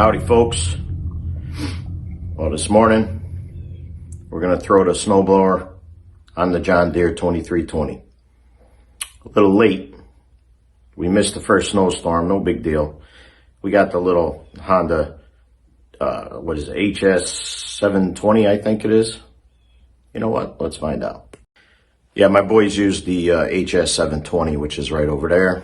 Howdy folks. Well, this morning we're going to throw the snowblower on the John Deere 2320. A little late. We missed the first snowstorm, no big deal. We got the little Honda, HS 720 I think it is. You know what? Let's find out. Yeah, my boys used the HS 720, which is right over there.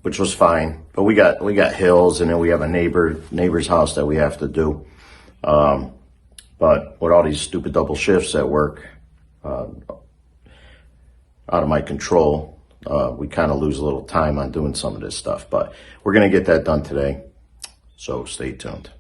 Which was fine, but we got hills, and then we have a neighbor's house that we have to do. But with all these stupid double shifts at work, out of my control, we kind of lose a little time on doing some of this stuff. But we're gonna get that done today, so stay tuned.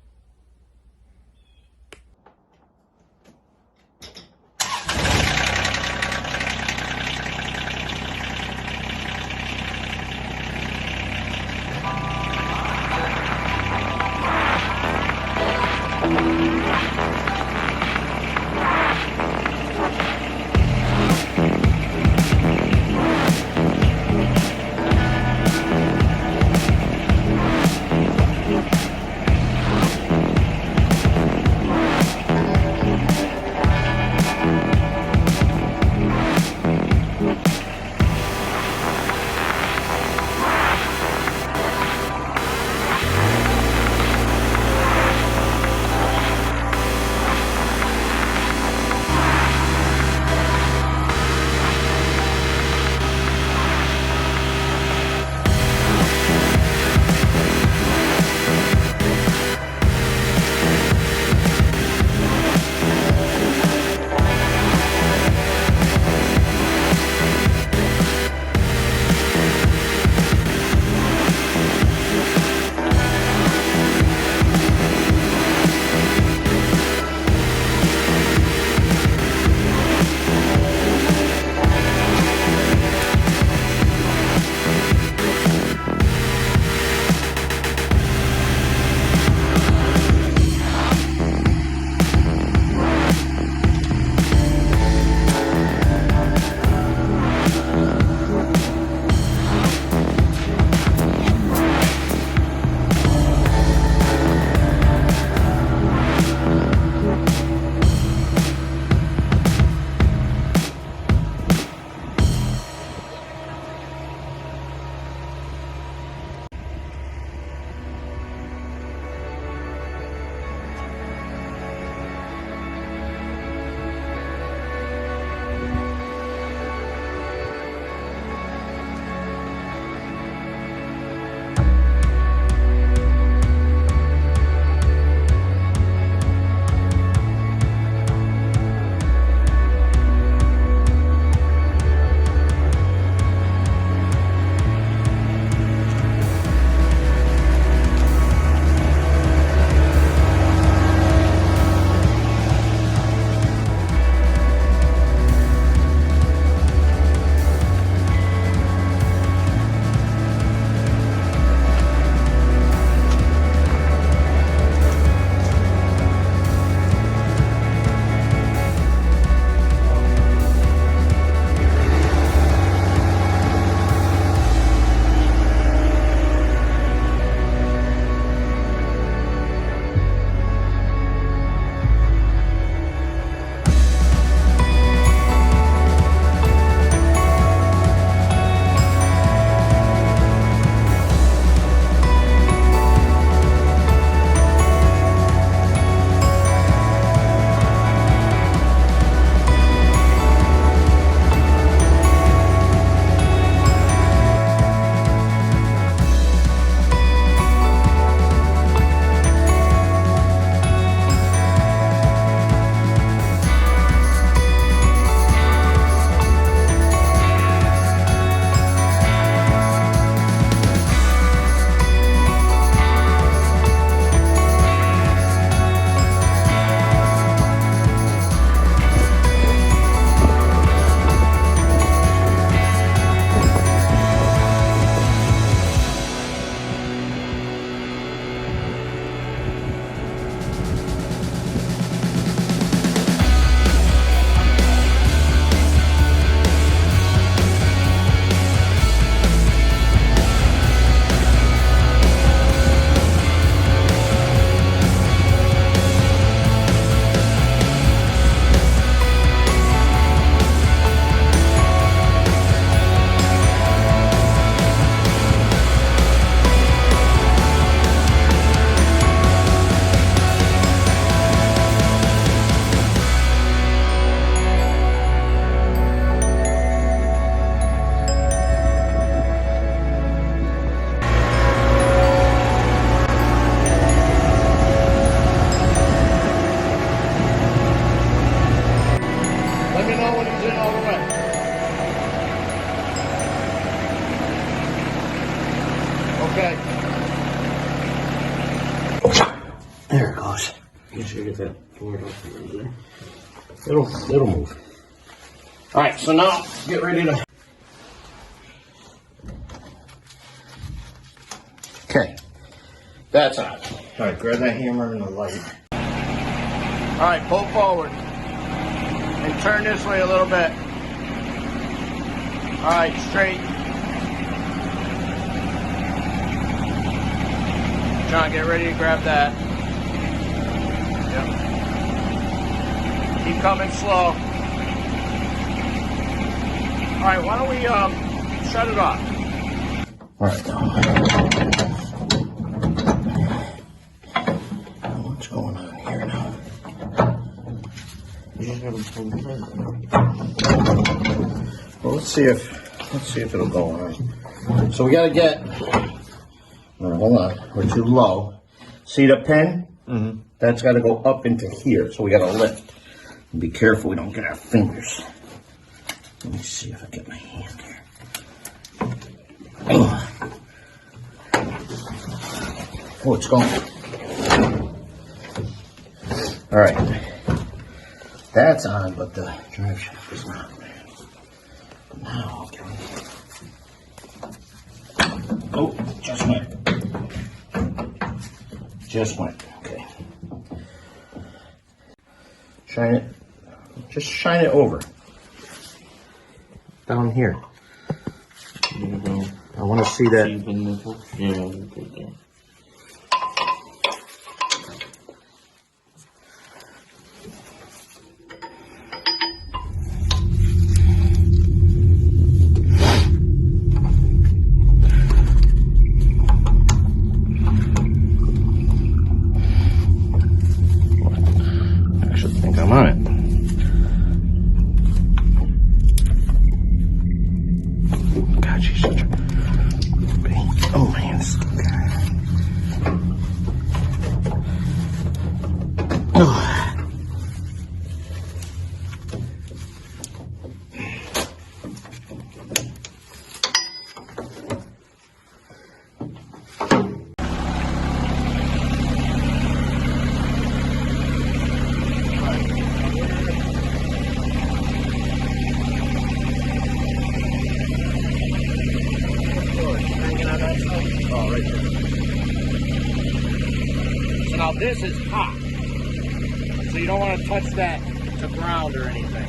get that board up there. It'll move. All right, so now get ready to. Okay, that's on. All right, grab that hammer and the light. All right, pull forward and turn this way a little bit. All right, straight. John, get ready to grab that. Yep. Keep coming slow. All right, why don't we shut it off? All right. What's going on here now? Well, let's see if it'll go on. So we gotta get. All right, hold on. We're too low. See the pin? Mm-hmm. That's got to go up into here. So we got to lift. And be careful we don't get our fingers. Let me see if I get my hand here. Oh, it's going. All right. That's on, but the drive shaft is not. But now I'll get it. Oh, just went. Just went. Okay. Shine it. Just shine it over. Down here. I want to see that. Yeah. I'm on it. God, she's such a pain. Oh, my hands. Oh. Oh, right there. So now this is hot. So you don't want to touch that to ground or anything.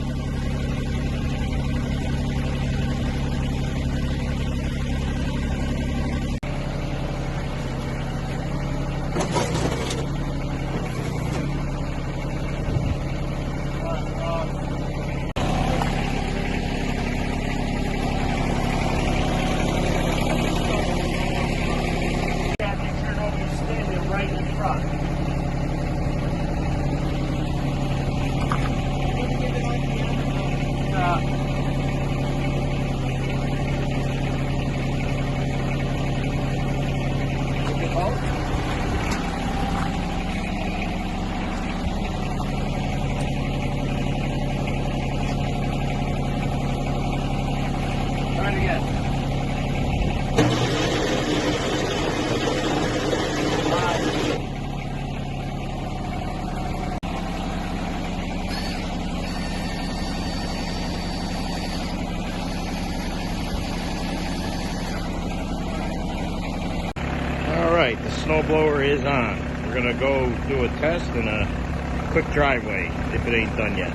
Alright, the snowblower is on. We're going to go do a test and a quick driveway if it ain't done yet.